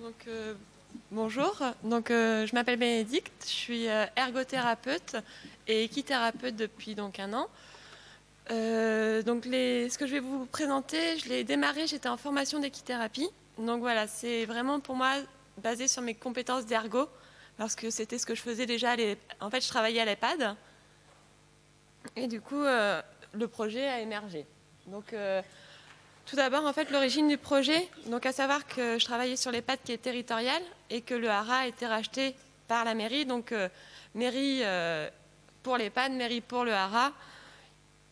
Donc, bonjour, je m'appelle Bénédicte, je suis ergothérapeute et équithérapeute depuis donc 1 an. Ce que je vais vous présenter, je l'ai démarré, j'étais en formation d'équithérapie. Donc voilà, c'est vraiment pour moi basé sur mes compétences d'ergo, parce que c'était ce que je faisais déjà. En fait, je travaillais à l'EHPAD et du coup, le projet a émergé. Donc, tout d'abord, en fait, l'origine du projet, donc à savoir que je travaillais sur l'EHPAD qui est territorial et que le hara a été racheté par la mairie. Donc, mairie pour l'EHPAD, mairie pour le hara,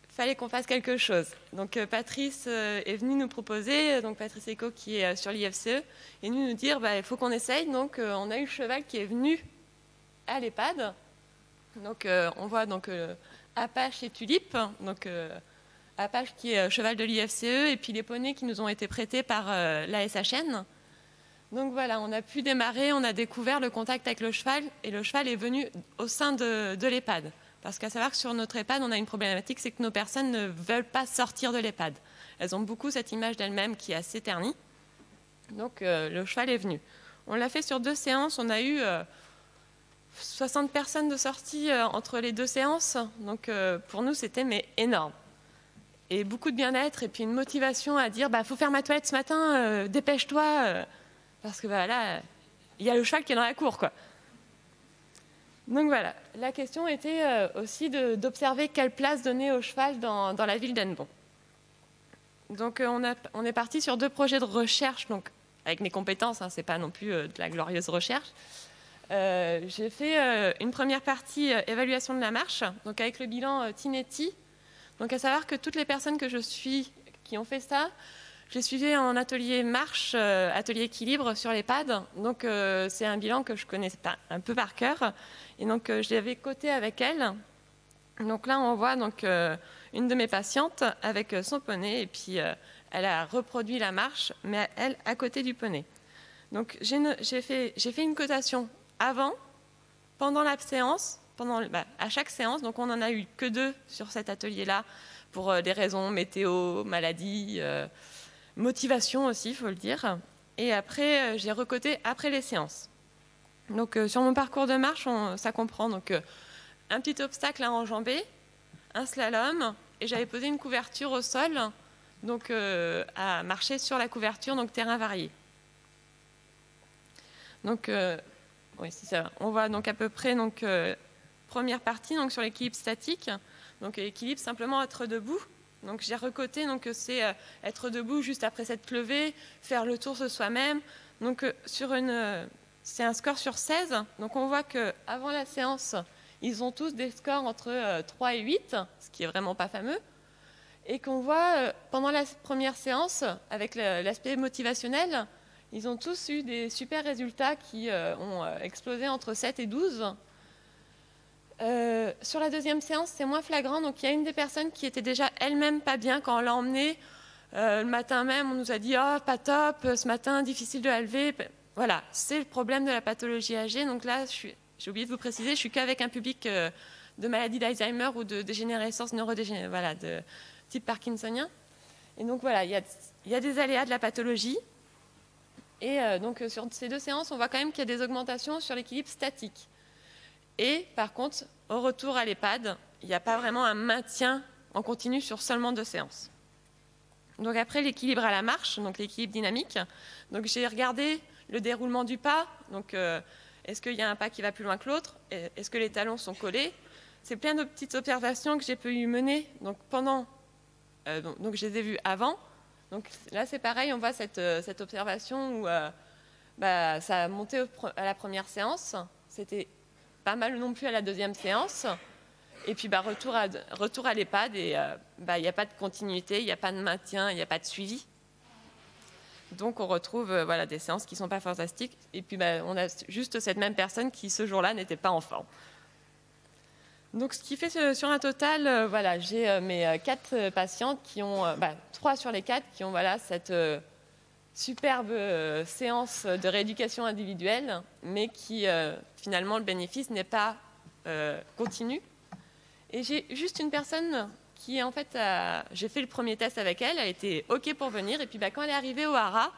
il fallait qu'on fasse quelque chose. Donc, Patrice est venu nous proposer, donc Patrice Eco qui est sur l'IFCE, est venu nous dire il faut qu'on essaye. Donc, on a eu le cheval qui est venu à l'EHPAD. Donc, on voit donc Apache et Tulipe. Donc, Apache qui est cheval de l'IFCE et puis les poneys qui nous ont été prêtés par la SHN. Donc voilà, on a pu démarrer, on a découvert le contact avec le cheval et le cheval est venu au sein de l'EHPAD. Parce qu'à savoir que sur notre EHPAD, on a une problématique, c'est que nos personnes ne veulent pas sortir de l'EHPAD. Elles ont beaucoup cette image d'elles-mêmes qui est assez ternie. Donc le cheval est venu. On l'a fait sur 2 séances, on a eu 60 personnes de sortie entre les 2 séances. Donc pour nous, c'était énorme. Et beaucoup de bien-être et puis une motivation à dire faut faire ma toilette ce matin, dépêche-toi, parce que là, il y a le cheval qui est dans la cour, quoi. Donc voilà, la question était aussi d'observer quelle place donner au cheval dans la ville d'Hennebont. Donc on est parti sur 2 projets de recherche, donc avec mes compétences, c'est pas non plus de la glorieuse recherche. J'ai fait une première partie évaluation de la marche, donc avec le bilan Tinetti. Donc à savoir que toutes les personnes que je suis qui ont fait ça, je les suivais en atelier marche, atelier équilibre sur l'EHPAD. Donc c'est un bilan que je connais un peu par cœur. Et donc je l'avais coté avec elle. Donc là on voit donc une de mes patientes avec son poney et puis elle a reproduit la marche, mais elle à côté du poney. Donc j'ai fait une cotation avant, pendant la séance. À chaque séance, donc on n'en a eu que 2 sur cet atelier-là, pour des raisons météo, maladie, motivation aussi, il faut le dire. Et après, j'ai recoté après les séances. Donc sur mon parcours de marche, ça comprend donc un petit obstacle à enjamber, un slalom, et j'avais posé une couverture au sol, donc à marcher sur la couverture, donc terrain varié. Donc oui, c'est ça. On voit donc à peu près première partie donc sur l'équilibre statique. Donc l'équilibre, simplement être debout. Donc j'ai recoté, donc c'est être debout juste après s'être levé, faire le tour de soi-même. Donc c'est un score sur 16. Donc on voit qu'avant la séance, ils ont tous des scores entre 3 et 8, ce qui est vraiment pas fameux. Et qu'on voit pendant la première séance, avec l'aspect motivationnel, ils ont tous eu des super résultats qui ont explosé entre 7 et 12. Sur la deuxième séance, c'est moins flagrant. Donc, il y a une des personnes qui était déjà elle-même pas bien quand on l'a emmenée. Le matin même, on nous a dit « Oh, pas top, ce matin, difficile de la lever ». Voilà, c'est le problème de la pathologie âgée. Donc là, j'ai oublié de vous préciser, je suis qu'avec un public de maladie d'Alzheimer ou de dégénérescence neurodégénérative, voilà, de type parkinsonien. Et donc voilà, il y a des aléas de la pathologie. Et donc sur ces 2 séances, on voit quand même qu'il y a des augmentations sur l'équilibre statique. Et par contre, au retour à l'EHPAD, il n'y a pas vraiment un maintien en continu sur seulement 2 séances. Donc après, l'équilibre à la marche, donc l'équilibre dynamique. Donc j'ai regardé le déroulement du pas. Donc est-ce qu'il y a un pas qui va plus loin que l'autre? Est-ce que les talons sont collés? C'est plein de petites observations que j'ai pu mener donc pendant. Donc je les ai vues avant. Donc là, c'est pareil, on voit cette observation où ça a monté à la première séance. C'était pas mal non plus à la deuxième séance. Et puis retour à l'EHPAD et il n'y a pas de continuité, il n'y a pas de maintien, il n'y a pas de suivi. Donc on retrouve des séances qui ne sont pas fantastiques. Et puis on a juste cette même personne qui ce jour-là n'était pas en forme. Donc ce qui fait sur un total, j'ai mes 4 patientes qui ont, 3 sur les 4 qui ont cette superbe séance de rééducation individuelle, mais qui finalement le bénéfice n'est pas continu. Et j'ai juste une personne qui en fait, j'ai fait le premier test avec elle, elle était OK pour venir, et puis quand elle est arrivée au hara,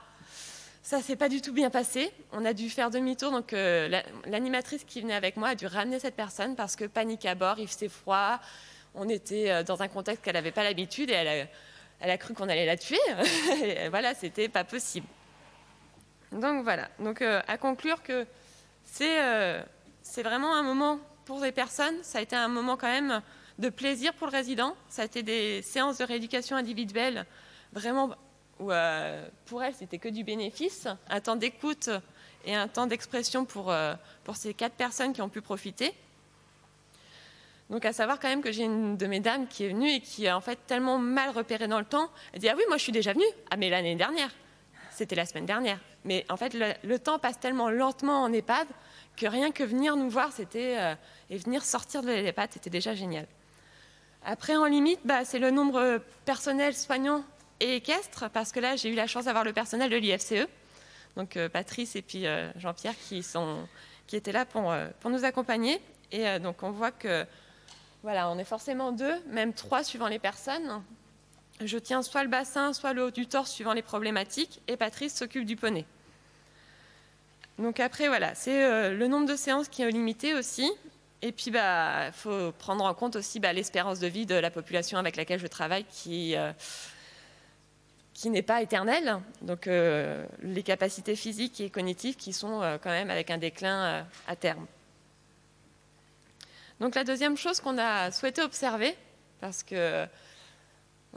Ça s'est pas du tout bien passé. On a dû faire demi-tour. Donc l'animatrice qui venait avec moi a dû ramener cette personne parce que panique à bord, il faisait froid. On était dans un contexte qu'elle n'avait pas l'habitude et elle a cru qu'on allait la tuer. Et voilà, c'était pas possible. Donc voilà. Donc à conclure que c'est vraiment un moment pour les personnes. Ça a été un moment quand même de plaisir pour le résident. Ça a été des séances de rééducation individuelle vraiment où pour elle, c'était que du bénéfice, un temps d'écoute et un temps d'expression pour ces 4 personnes qui ont pu profiter. Donc à savoir quand même que j'ai une de mes dames qui est venue et qui a en fait tellement mal repéré dans le temps, elle dit « Ah oui, moi je suis déjà venue !» « Ah mais l'année dernière, c'était la semaine dernière. » Mais en fait, le temps passe tellement lentement en EHPAD que rien que venir nous voir, et venir sortir de l'EHPAD, c'était déjà génial. Après, en limite, c'est le nombre personnel soignant et équestre, parce que là, j'ai eu la chance d'avoir le personnel de l'IFCE, donc Patrice et puis Jean-Pierre qui étaient là pour nous accompagner. Et donc, on voit que, voilà, on est forcément 2, même 3 suivant les personnes. Je tiens soit le bassin, soit le haut du torse, suivant les problématiques, et Patrice s'occupe du poney. Donc après, voilà, c'est le nombre de séances qui est limité aussi. Et puis, faut prendre en compte aussi l'espérance de vie de la population avec laquelle je travaille qui n'est pas éternelle. Donc, les capacités physiques et cognitives qui sont quand même avec un déclin à terme. Donc, la deuxième chose qu'on a souhaité observer, parce qu'on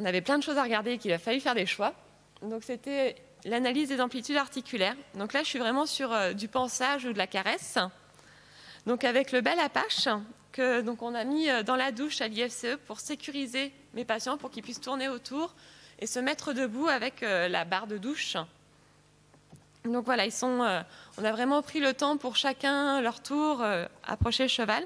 avait plein de choses à regarder et qu'il a fallu faire des choix, donc c'était l'analyse des amplitudes articulaires. Donc là, je suis vraiment sur du pansage ou de la caresse. Donc avec le bel Apache que on a mis dans la douche à l'IFCE pour sécuriser mes patients, pour qu'ils puissent tourner autour et se mettre debout avec la barre de douche. Donc voilà, on a vraiment pris le temps pour chacun leur tour approcher le cheval.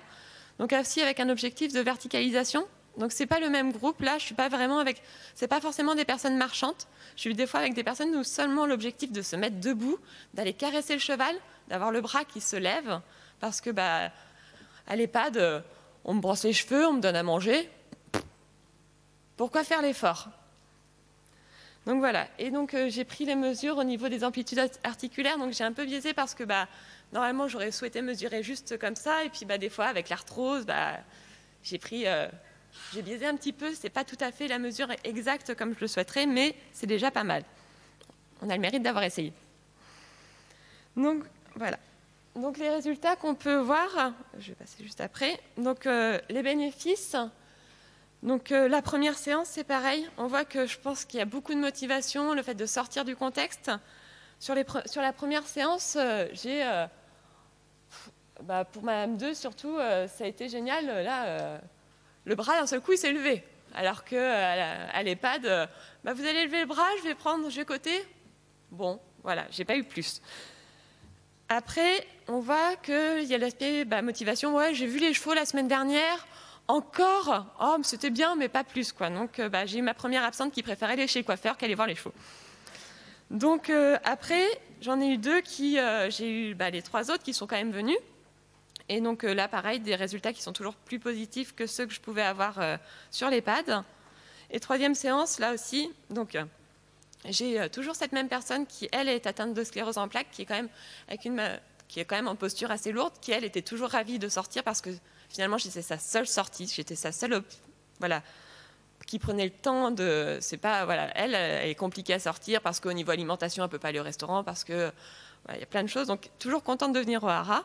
Donc aussi avec un objectif de verticalisation. Donc c'est pas le même groupe. Là, je suis pas vraiment avec. C'est pas forcément des personnes marchantes. Je suis des fois avec des personnes où seulement l'objectif de se mettre debout, d'aller caresser le cheval, d'avoir le bras qui se lève, parce que à l'EHPAD, on me brosse les cheveux, on me donne à manger. Pourquoi faire l'effort? Donc voilà. Et donc j'ai pris les mesures au niveau des amplitudes articulaires. Donc j'ai un peu biaisé parce que normalement j'aurais souhaité mesurer juste comme ça, et puis des fois avec l'arthrose, j'ai biaisé un petit peu. C'est pas tout à fait la mesure exacte comme je le souhaiterais, mais c'est déjà pas mal. On a le mérite d'avoir essayé. Donc voilà. Donc les résultats qu'on peut voir, je vais passer juste après. Donc les bénéfices. Donc la première séance, c'est pareil. On voit que je pense qu'il y a beaucoup de motivation, le fait de sortir du contexte. Sur la première séance, j'ai pour Madame 2 surtout, ça a été génial. Là, le bras d'un seul coup, il s'est levé. Alors qu'à l'EHPAD, vous allez lever le bras, je vais côté. Bon, voilà, j'ai pas eu plus. Après, on voit qu'il y a l'aspect motivation. Ouais, j'ai vu les chevaux la semaine dernière. Encore, oh, c'était bien, mais pas plus, quoi. Donc, j'ai eu ma première absente qui préférait aller chez le coiffeur qu'aller voir les chevaux. Donc, après, j'en ai eu 2 j'ai eu les 3 autres qui sont quand même venus. Et donc là, pareil, des résultats qui sont toujours plus positifs que ceux que je pouvais avoir sur l'EHPAD. Et 3e séance, là aussi, donc j'ai toujours cette même personne qui, elle, est atteinte de sclérose en plaques, qui est quand même en posture assez lourde, qui, elle, était toujours ravie de sortir parce que finalement, j'étais sa seule sortie, j'étais sa seule, qui prenait le temps de... C'est pas, voilà, elle est compliquée à sortir parce qu'au niveau alimentation, elle ne peut pas aller au restaurant, parce que il y a plein de choses. Donc, toujours contente de venir au hara.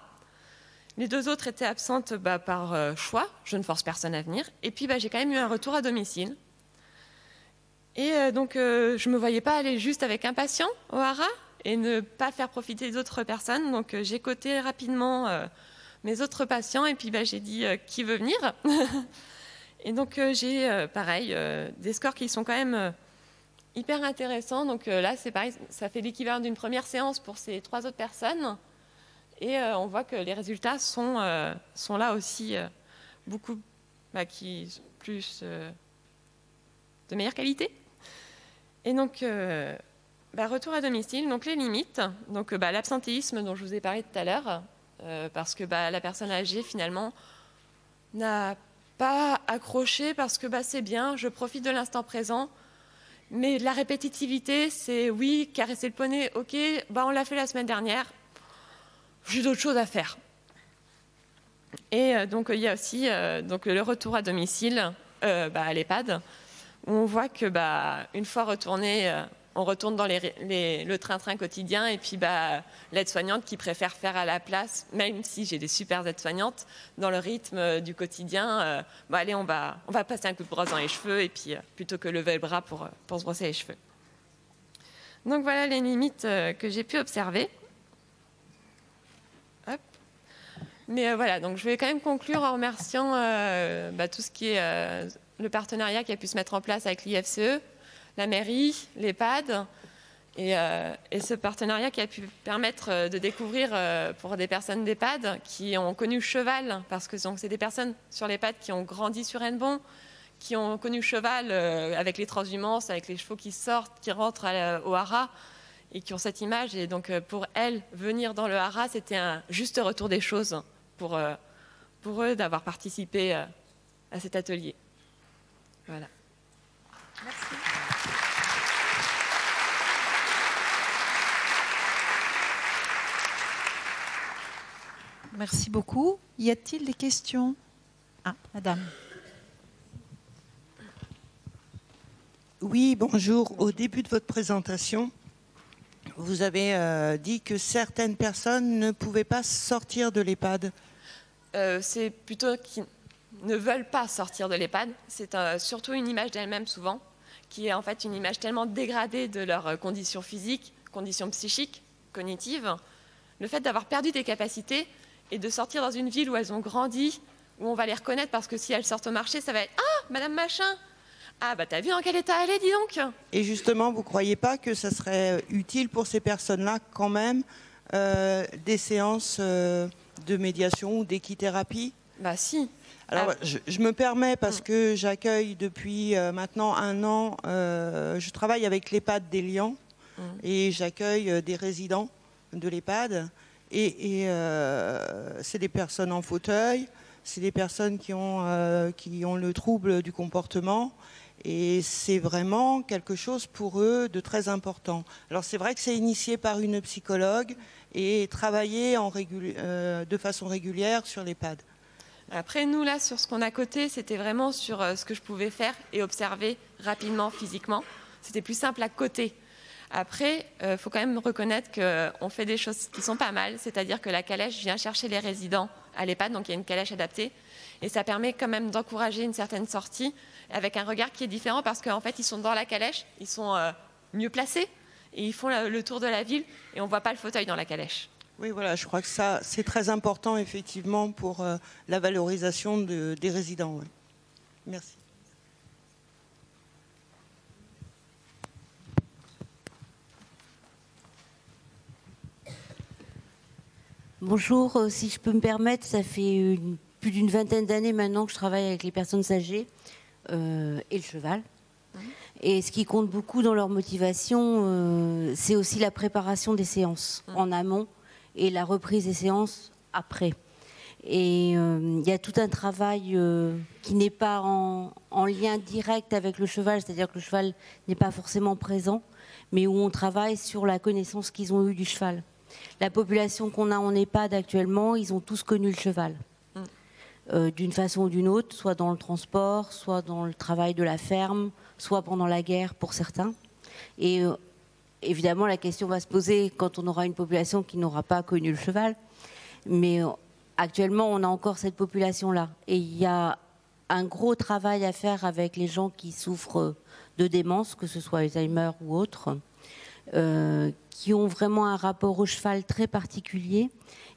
Les 2 autres étaient absentes par choix, je ne force personne à venir. Et puis j'ai quand même eu un retour à domicile. Et donc je ne me voyais pas aller juste avec un patient au hara et ne pas faire profiter d'autres personnes. Donc j'ai coté rapidement mes autres patients et puis j'ai dit qui veut venir. Et donc j'ai pareil des scores qui sont quand même hyper intéressants. Donc là c'est pareil, ça fait l'équivalent d'une première séance pour ces 3 autres personnes. Et on voit que les résultats sont là aussi beaucoup qui plus de meilleure qualité. Et donc, retour à domicile, donc les limites, donc l'absentéisme dont je vous ai parlé tout à l'heure, parce que la personne âgée finalement n'a pas accroché parce que c'est bien, je profite de l'instant présent. Mais la répétitivité, c'est oui, caresser le poney, ok, bah on l'a fait la semaine dernière, j'ai d'autres choses à faire. Et donc il y a aussi donc, le retour à domicile à l'EHPAD, où on voit que une fois retourné, on retourne dans le train-train quotidien, et puis l'aide-soignante qui préfère faire à la place, même si j'ai des super aides-soignantes, dans le rythme du quotidien, allez, on va passer un coup de brosse dans les cheveux, et puis plutôt que lever le bras pour se brosser les cheveux. Donc voilà les limites que j'ai pu observer. Hop. Mais voilà, donc je vais quand même conclure en remerciant tout ce qui est le partenariat qui a pu se mettre en place avec l'IFCE, la mairie, l'EHPAD, et ce partenariat qui a pu permettre de découvrir pour des personnes d'EHPAD qui ont connu le cheval, parce que c'est des personnes sur l'EHPAD qui ont grandi sur Hennebont, qui ont connu le cheval avec les transhumances, avec les chevaux qui sortent, qui rentrent au haras, et qui ont cette image. Et donc pour elles, venir dans le haras, c'était un juste retour des choses pour eux d'avoir participé à cet atelier. Voilà. Merci. Merci beaucoup. Y a-t-il des questions? Ah, madame. Oui, bonjour. Au début de votre présentation, vous avez dit que certaines personnes ne pouvaient pas sortir de l'EHPAD. C'est plutôt qu'ils ne veulent pas sortir de l'EHPAD. C'est surtout une image d'elles-mêmes souvent, qui est en fait une image tellement dégradée de leurs conditions physiques, conditions psychiques, cognitives. Le fait d'avoir perdu des capacités et de sortir dans une ville où elles ont grandi, où on va les reconnaître, parce que si elles sortent au marché, ça va être « Ah, Madame Machin !» Ah, t'as vu dans quel état elle est, dis donc. Et justement, vous ne croyez pas que ça serait utile pour ces personnes-là, quand même, des séances de médiation ou d'équithérapie? Si. Alors, je me permets, parce que j'accueille depuis maintenant 1 an, je travaille avec l'EHPAD d'Élian, et j'accueille des résidents de l'EHPAD. Et c'est des personnes en fauteuil, c'est des personnes qui ont le trouble du comportement, et c'est vraiment quelque chose pour eux de très important. Alors c'est vrai que c'est initié par une psychologue et travaillé de façon régulière sur l'EHPAD. Après, nous, là, sur ce qu'on a coté, c'était vraiment sur ce que je pouvais faire et observer rapidement, physiquement. C'était plus simple à coter. Après, faut quand même reconnaître qu'on fait des choses qui sont pas mal, c'est-à-dire que la calèche vient chercher les résidents à l'EHPAD, donc il y a une calèche adaptée, et ça permet quand même d'encourager une certaine sortie, avec un regard qui est différent, parce qu'en fait, ils sont dans la calèche, ils sont mieux placés, et ils font le tour de la ville, et on ne voit pas le fauteuil dans la calèche. Oui, voilà, je crois que ça, c'est très important, effectivement, pour la valorisation des résidents. Oui. Merci. Bonjour, si je peux me permettre, ça fait plus d'une vingtaine d'années maintenant que je travaille avec les personnes âgées et le cheval. Et ce qui compte beaucoup dans leur motivation, c'est aussi la préparation des séances en amont et la reprise des séances après. Et il y a tout un travail qui n'est pas en lien direct avec le cheval, c'est-à-dire que le cheval n'est pas forcément présent, mais où on travaille sur la connaissance qu'ils ont eue du cheval. La population qu'on a en EHPAD actuellement, ils ont tous connu le cheval, d'une façon ou d'une autre, soit dans le transport, soit dans le travail de la ferme, soit pendant la guerre pour certains. Et évidemment, la question va se poser quand on aura une population qui n'aura pas connu le cheval. Mais actuellement, on a encore cette population-là. Et il y a un gros travail à faire avec les gens qui souffrent de démence, que ce soit Alzheimer ou autre, qui ont vraiment un rapport au cheval très particulier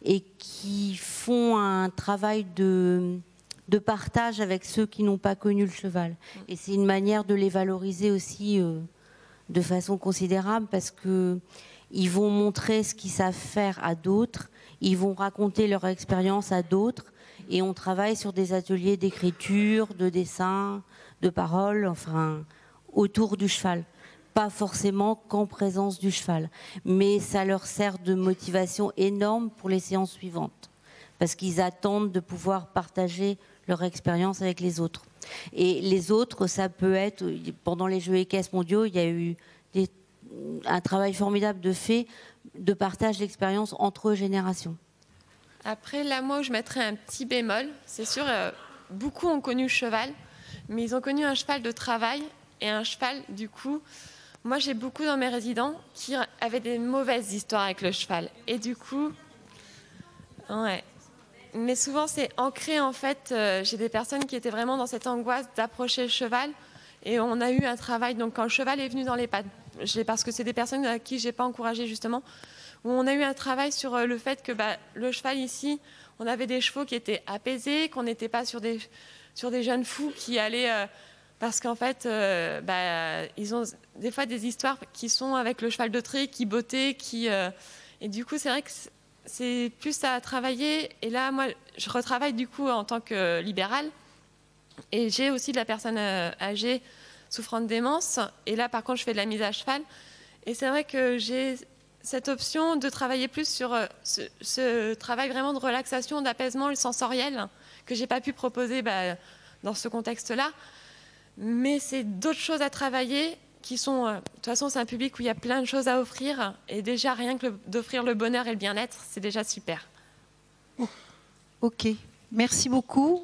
et qui font un travail de partage avec ceux qui n'ont pas connu le cheval. Et c'est une manière de les valoriser aussi de façon considérable, parce qu'ils vont montrer ce qu'ils savent faire à d'autres, ils vont raconter leur expérience à d'autres, et on travaille sur des ateliers d'écriture, de dessin, de parole, enfin, autour du cheval. Pas forcément qu'en présence du cheval, mais ça leur sert de motivation énorme pour les séances suivantes, parce qu'ils attendent de pouvoir partager leur expérience avec les autres. Et les autres, ça peut être, pendant les Jeux équestres mondiaux, il y a eu un travail formidable de partage d'expérience entre générations. Après, là, moi, je mettrais un petit bémol. C'est sûr, beaucoup ont connu le cheval, mais ils ont connu un cheval de travail et un cheval, du coup... Moi, j'ai beaucoup dans mes résidents qui avaient des mauvaises histoires avec le cheval. Et du coup... Ouais. Mais souvent, c'est ancré, en fait. J'ai des personnes qui étaient vraiment dans cette angoisse d'approcher le cheval. Et on a eu un travail, donc quand le cheval est venu dans l'EHPAD, parce que c'est des personnes à qui je n'ai pas encouragé, justement, où on a eu un travail sur le fait que le cheval, ici, on avait des chevaux qui étaient apaisés, qu'on n'était pas sur des jeunes fous qui allaient... parce qu'en fait, ils ont des fois des histoires qui sont avec le cheval de trait, qui bottait, et du coup, c'est vrai que c'est plus à travailler. Et là, moi, je retravaille du coup en tant que libérale. Et j'ai aussi de la personne âgée souffrant de démence. Et là, par contre, je fais de la mise à cheval. Et c'est vrai que j'ai cette option de travailler plus sur ce travail vraiment de relaxation, d'apaisement, le sensoriel, que je n'ai pas pu proposer dans ce contexte-là. Mais c'est d'autres choses à travailler qui sont... de toute façon, c'est un public où il y a plein de choses à offrir. Et déjà, rien que d'offrir le bonheur et le bien-être, c'est déjà super. Ok, merci beaucoup.